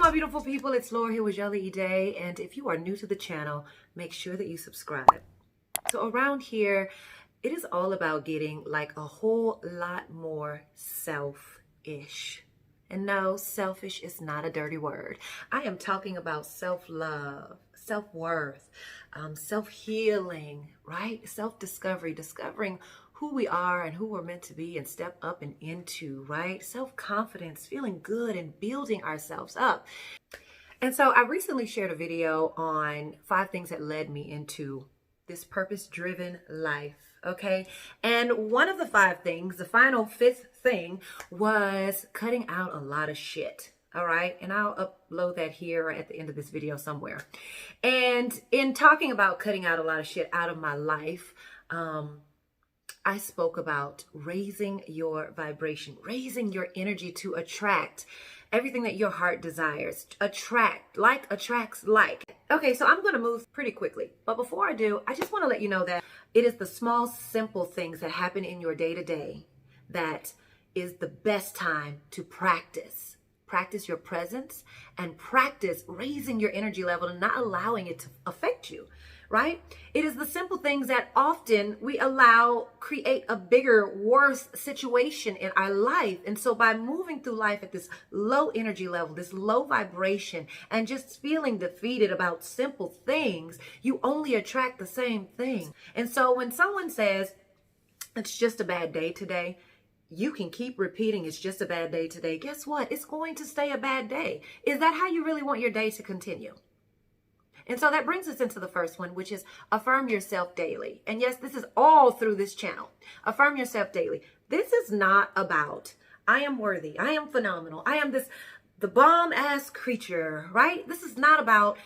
my beautiful people, it's Lora here with Jelly Day, and if you are new to the channel, make sure that you subscribe. So around here, it is all about getting like a whole lot more self-ish. And no, selfish is not a dirty word. I am talking about self-love, self-worth, self-healing, right? Self-discovery, discovering who we are and who we're meant to be and step up and into, right? Self-confidence, feeling good and building ourselves up. And so I recently shared a video on 5 things that led me into this purpose-driven life, okay? And one of the 5 things, the final 5th thing, was cutting out a lot of shit, all right? And I'll upload that here at the end of this video somewhere. And in talking about cutting out a lot of shit out of my life, I spoke about raising your vibration, raising your energy to attract everything that your heart desires. Attract, like attracts like. Okay, so I'm going to move pretty quickly. But before I do, I just want to let you know that it is the small, simple things that happen in your day-to-day that is the best time to practice. Practice your presence and practice raising your energy level and not allowing it to affect you. Right? It is the simple things that often we allow create a bigger, worse situation in our life. And so by moving through life at this low energy level, this low vibration, and just feeling defeated about simple things, you only attract the same thing. And so when someone says, it's just a bad day today, you can keep repeating, it's just a bad day today. Guess what? It's going to stay a bad day. Is that how you really want your day to continue? And so that brings us into the first one, which is affirm yourself daily. And yes, this is all through this channel. Affirm yourself daily. This is not about, I am worthy, I am phenomenal, I am the bomb-ass creature, right? This is not about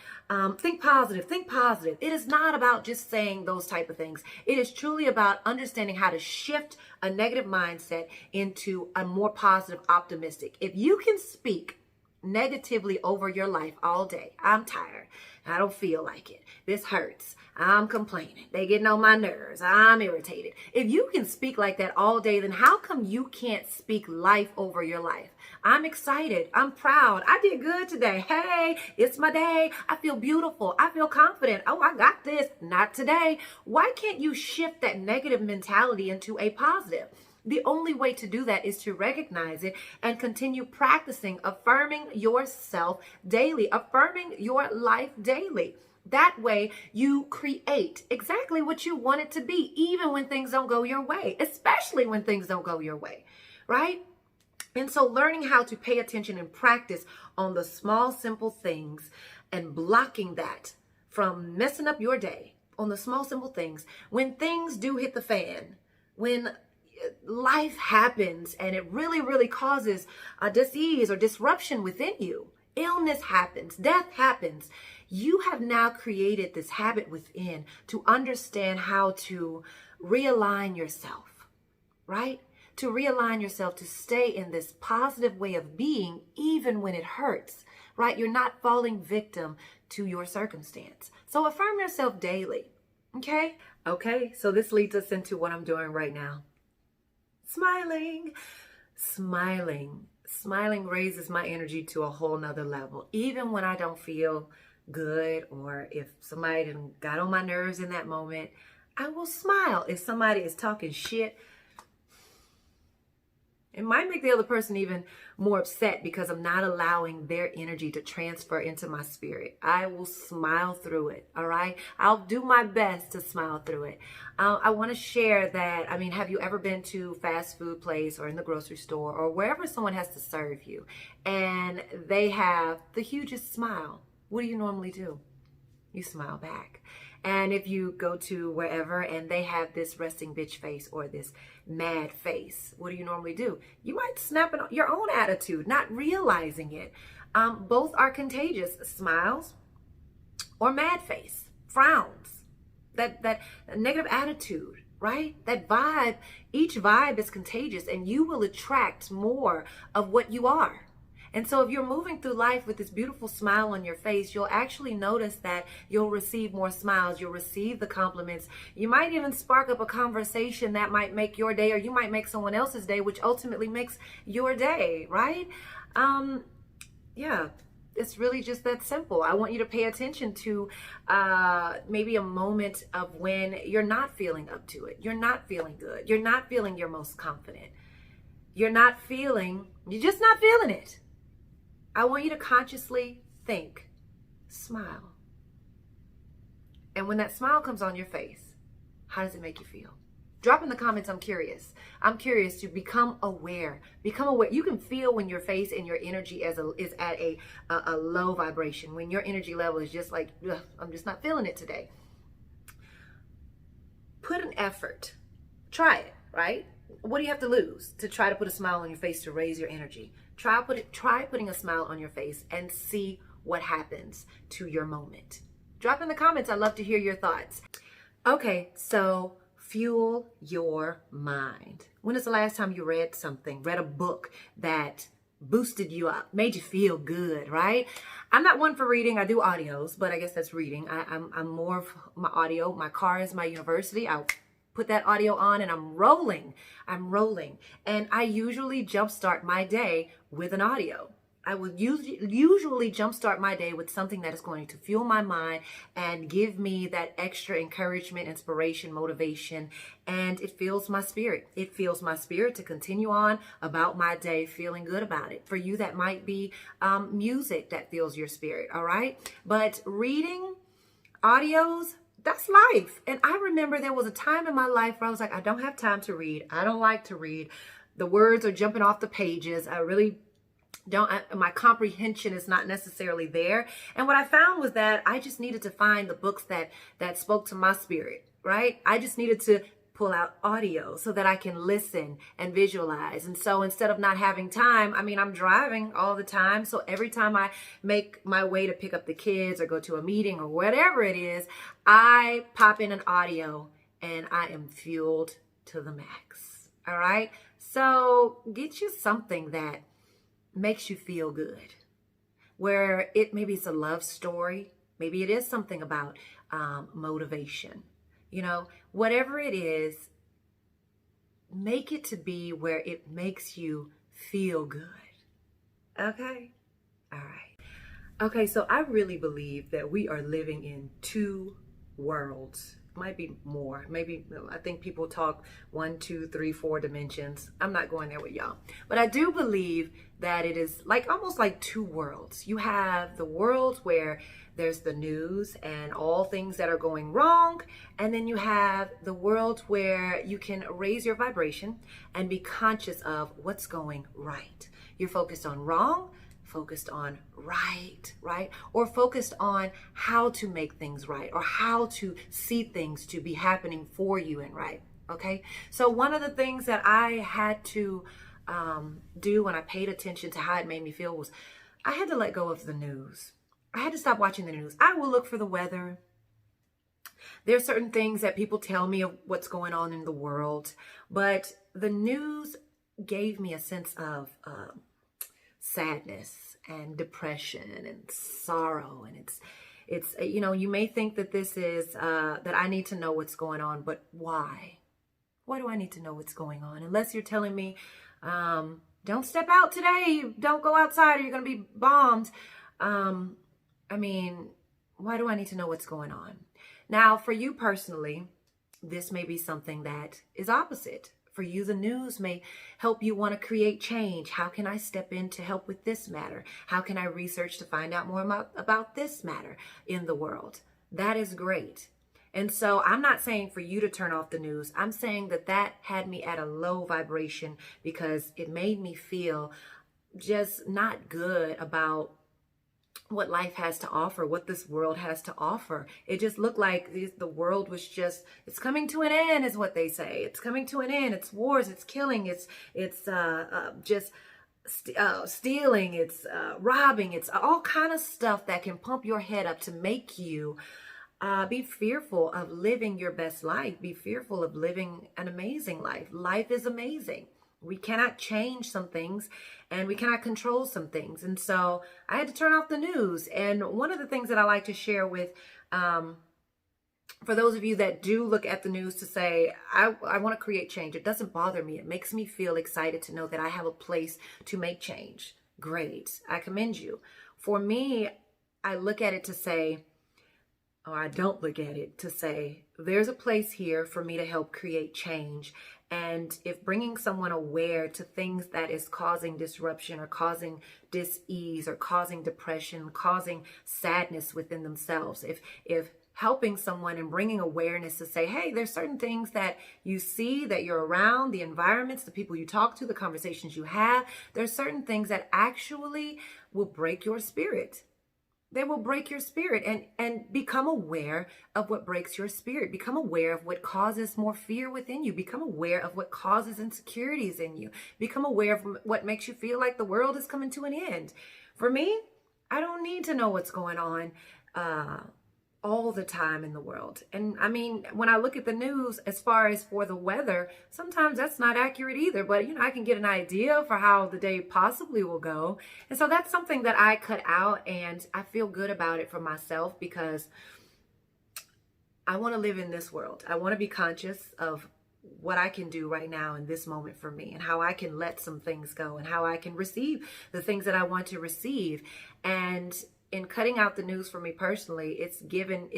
think positive, think positive. It is not about just saying those type of things. It is truly about understanding how to shift a negative mindset into a more positive, optimistic. If you can speak negatively over your life all day, I'm tired, I don't feel like it, this hurts, I'm complaining, they getting on my nerves, I'm irritated. If you can speak like that all day, then how come you can't speak life over your life? I'm excited, I'm proud, I did good today, hey, it's my day, I feel beautiful, I feel confident, oh, I got this. Not today. Why can't you shift that negative mentality into a positive? The only way to do that is to recognize it and continue practicing, affirming yourself daily, affirming your life daily. That way you create exactly what you want it to be, even when things don't go your way, especially when things don't go your way, right? And so learning how to pay attention and practice on the small, simple things and blocking that from messing up your day on the small, simple things. When things do hit the fan, when life happens and it really, really causes a disease or disruption within you, illness happens, death happens, you have now created this habit within to understand how to realign yourself, right? To realign yourself, to stay in this positive way of being, even when it hurts, right? You're not falling victim to your circumstance. So affirm yourself daily, okay? Okay, so this leads us into what I'm doing right now. Smiling raises my energy to a whole nother level. Even when I don't feel good, or if somebody got on my nerves in that moment, I will smile. If somebody is talking shit, it might make the other person even more upset because I'm not allowing their energy to transfer into my spirit. I will smile through it, all right? I'll do my best to smile through it. I want to share that, I mean, have you ever been to fast food place or in the grocery store or wherever someone has to serve you and they have the hugest smile? What do you normally do? You smile back. And if you go to wherever and they have this resting bitch face or this mad face, what do you normally do? You might snap your own attitude, not realizing it. Both are contagious. Smiles or mad face, frowns, that negative attitude, right? That vibe, each vibe is contagious and you will attract more of what you are. And so if you're moving through life with this beautiful smile on your face, you'll actually notice that you'll receive more smiles. You'll receive the compliments. You might even spark up a conversation that might make your day, or you might make someone else's day, which ultimately makes your day, right? Yeah. It's really just that simple. I want you to pay attention to maybe a moment of when you're not feeling up to it. You're not feeling good. You're not feeling your most confident. You're just not feeling it. I want you to consciously think, smile. And when that smile comes on your face, how does it make you feel? Drop in the comments, I'm curious. I'm curious to become aware. Become aware. You can feel when your face and your energy is at a low vibration. When your energy level is just like, I'm just not feeling it today. Put an effort. Try it, right? What do you have to lose to try to put a smile on your face to raise your energy? Try putting a smile on your face and see what happens to your moment. Drop in the comments. I'd love to hear your thoughts. Okay, so fuel your mind. When is the last time you read a book that boosted you up, made you feel good, right? I'm not one for reading. I do audios, but I guess that's reading. I'm more of my audio. My car is my university. I'll put that audio on and I'm rolling. And I usually jumpstart my day with an audio. I will usually jumpstart my day with something that is going to fuel my mind and give me that extra encouragement, inspiration, motivation, and it fills my spirit. It fills my spirit to continue on about my day feeling good about it. For you, that might be music that fills your spirit, all right? But reading, audios, that's life. And I remember there was a time in my life where I was like, I don't have time to read. I don't like to read. The words are jumping off the pages. My comprehension is not necessarily there. And what I found was that I just needed to find the books that spoke to my spirit, right? I just needed to pull out audio so that I can listen and visualize. And so instead of not having time, I'm driving all the time. So every time I make my way to pick up the kids or go to a meeting or whatever it is, I pop in an audio and I am fueled to the max. All right. So get you something that makes you feel good, where maybe it's a love story. Maybe it is something about motivation. Whatever it is, make it to be where it makes you feel good. Okay? All right. Okay, so I really believe that we are living in two worlds. Might be more. Maybe, I think people talk 1, 2, 3, 4 dimensions. I'm not going there with y'all. But I do believe that it is almost like two worlds. You have the world where there's the news and all things that are going wrong. And then you have the world where you can raise your vibration and be conscious of what's going right. You're focused on wrong, focused on right? Or focused on how to make things right or how to see things to be happening for you and right, okay? So one of the things that I had to do when I paid attention to how it made me feel was I had to let go of the news. I had to stop watching the news. I will look for the weather. There are certain things that people tell me of what's going on in the world, but the news gave me a sense of sadness and depression and sorrow. And it's you may think that this is that I need to know what's going on, but why do I need to know what's going on? Unless you're telling me don't step out today, don't go outside or you're going to be bombed. Why do I need to know what's going on? Now, for you personally, this may be something that is opposite. For you, the news may help you want to create change. How can I step in to help with this matter? How can I research to find out more about this matter in the world? That is great. And so I'm not saying for you to turn off the news. I'm saying that had me at a low vibration because it made me feel just not good about what life has to offer, what this world has to offer. It just looked like the world was it's coming to an end is what they say. It's coming to an end. It's wars, it's killing, it's stealing, it's robbing, it's all kind of stuff that can pump your head up to make you be fearful of living your best life. Be fearful of living an amazing life. Life is amazing. We cannot change some things and we cannot control some things. And so I had to turn off the news. And one of the things that I like to share with, for those of you that do look at the news to say, I want to create change. It doesn't bother me. It makes me feel excited to know that I have a place to make change. great. I commend you. For me, I look at it to say, or I don't look at it to say, there's a place here for me to help create change. And if bringing someone aware to things that is causing disruption or causing dis-ease or causing depression, causing sadness within themselves, if helping someone and bringing awareness to say, hey, there's certain things that you see, that you're around, the environments, the people you talk to, the conversations you have, there's certain things that actually will break your spirit. They will break your spirit, and become aware of what breaks your spirit. Become aware of what causes more fear within you. Become aware of what causes insecurities in you. Become aware of what makes you feel like the world is coming to an end. For me, I don't need to know what's going on all the time in the world. And I mean, when I look at the news, as far as for the weather, sometimes that's not accurate either, but I can get an idea for how the day possibly will go. And so that's something that I cut out, and I feel good about it for myself, because I want to live in this world. I want to be conscious of what I can do right now in this moment for me, and how I can let some things go, and how I can receive the things that I want to receive. And in cutting out the news for me personally, it's given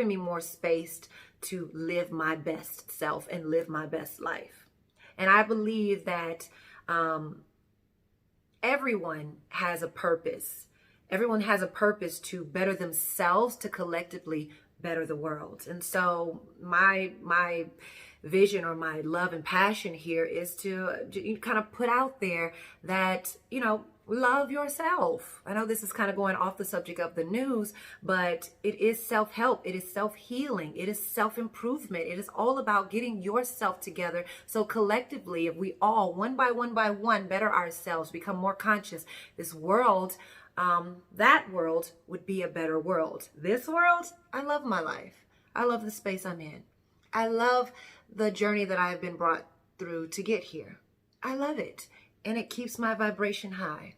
me more space to live my best self and live my best life. And I believe that everyone has a purpose. Everyone has a purpose to better themselves, to collectively better the world. And so my vision, or my love and passion here, is to kind of put out there that, love yourself. I know this is kind of going off the subject of the news, but it is self-help. It is self-healing. It is self-improvement. It is all about getting yourself together. So collectively, if we all, one by one, better ourselves, become more conscious, this world, that world would be a better world. This world, I love my life. I love the space I'm in. I love the journey that I have been brought through to get here. I love it. And it keeps my vibration high.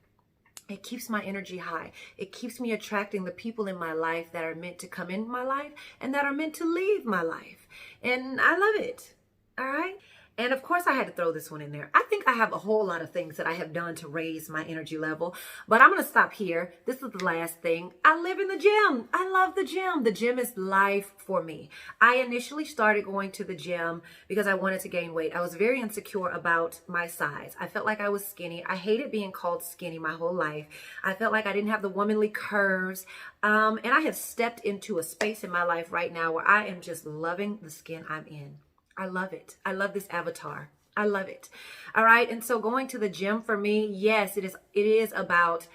It keeps my energy high. It keeps me attracting the people in my life that are meant to come in my life and that are meant to leave my life. And I love it. All right. And of course, I had to throw this one in there. I think I have a whole lot of things that I have done to raise my energy level, but I'm going to stop here. This is the last thing. I live in the gym. I love the gym. The gym is life for me. I initially started going to the gym because I wanted to gain weight. I was very insecure about my size. I felt like I was skinny. I hated being called skinny my whole life. I felt like I didn't have the womanly curves. And I have stepped into a space in my life right now where I am just loving the skin I'm in. I love it. I love this avatar. I love it. All right. And so going to the gym for me, yes, it is about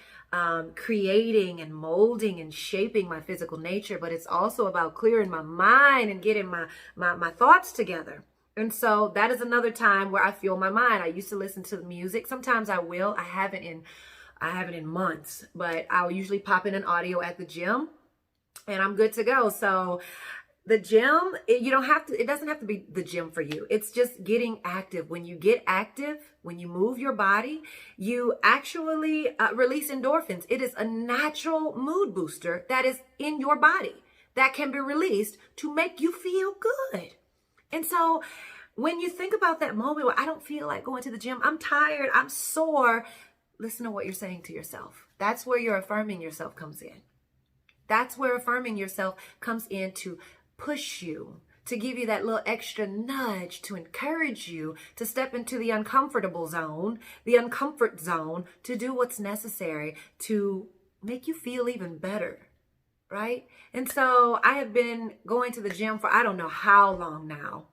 creating and molding and shaping my physical nature, but it's also about clearing my mind and getting my thoughts together. And so that is another time where I feel my mind. I used to listen to the music. Sometimes I will. I haven't in months, but I'll usually pop in an audio at the gym and I'm good to go. So the gym, it doesn't have to be the gym for you. It's just getting active. When you get active, when you move your body, you actually release endorphins. It is a natural mood booster that is in your body that can be released to make you feel good. And so when you think about that moment where I don't feel like going to the gym, I'm tired, I'm sore, listen to what you're saying to yourself. That's where your affirming yourself comes in. That's where affirming yourself comes in to push you, to give you that little extra nudge, to encourage you to step into the uncomfortable zone, the uncomfort zone, to do what's necessary to make you feel even better, right? And so I have been going to the gym for I don't know how long now.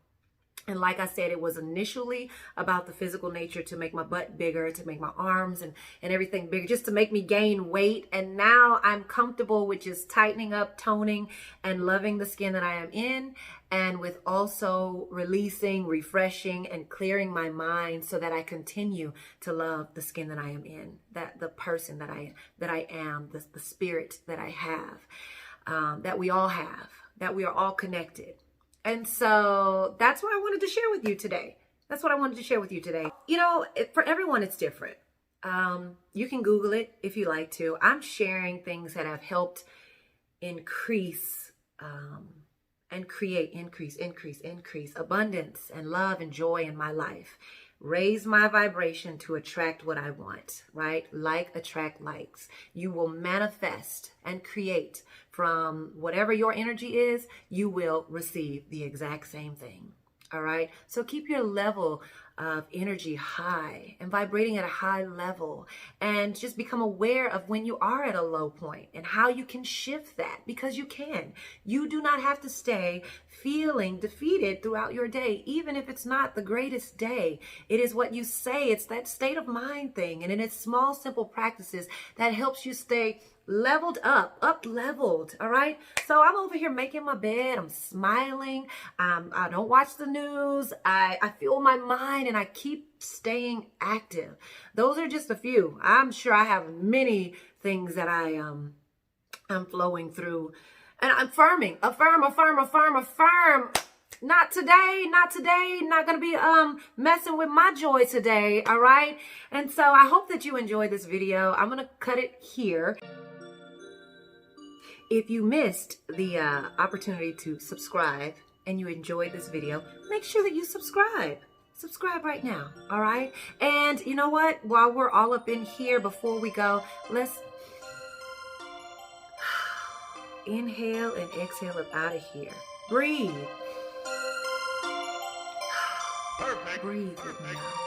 And like I said, it was initially about the physical nature, to make my butt bigger, to make my arms and everything bigger, just to make me gain weight. And now I'm comfortable with just tightening up, toning, and loving the skin that I am in. And with also releasing, refreshing, and clearing my mind so that I continue to love the skin that I am in, that the person that I am, the spirit that I have, that we all have, that we are all connected. And so that's what I wanted to share with you today. That's what I wanted to share with you today. For everyone, it's different. You can Google it if you like to. I'm sharing things that have helped increase and create increase abundance and love and joy in my life. raise my vibration to attract what I want, right? Like attract likes. You will manifest and create from whatever your energy is, you will receive the exact same thing. All right. So keep your level of energy high and vibrating at a high level, and just become aware of when you are at a low point and how you can shift that, because you can. You do not have to stay feeling defeated throughout your day, even if it's not the greatest day. It is what you say. It's that state of mind thing. And it's small, simple practices that helps you stay leveled up leveled. All right. So I'm over here making my bed. I'm smiling. I don't watch the news. I feel my mind and I keep staying active. Those are just a few. I'm sure I have many things that I'm flowing through, and I'm affirm. Not today, not going to be messing with my joy today, all right? And so I hope that you enjoyed this video. I'm going to cut it here. If you missed the opportunity to subscribe and you enjoyed this video, make sure that you subscribe. Subscribe right now, all right? And you know what? While we're all up in here, before we go, let's inhale and exhale up out of here. Breathe. Perfect. Breathe with me now.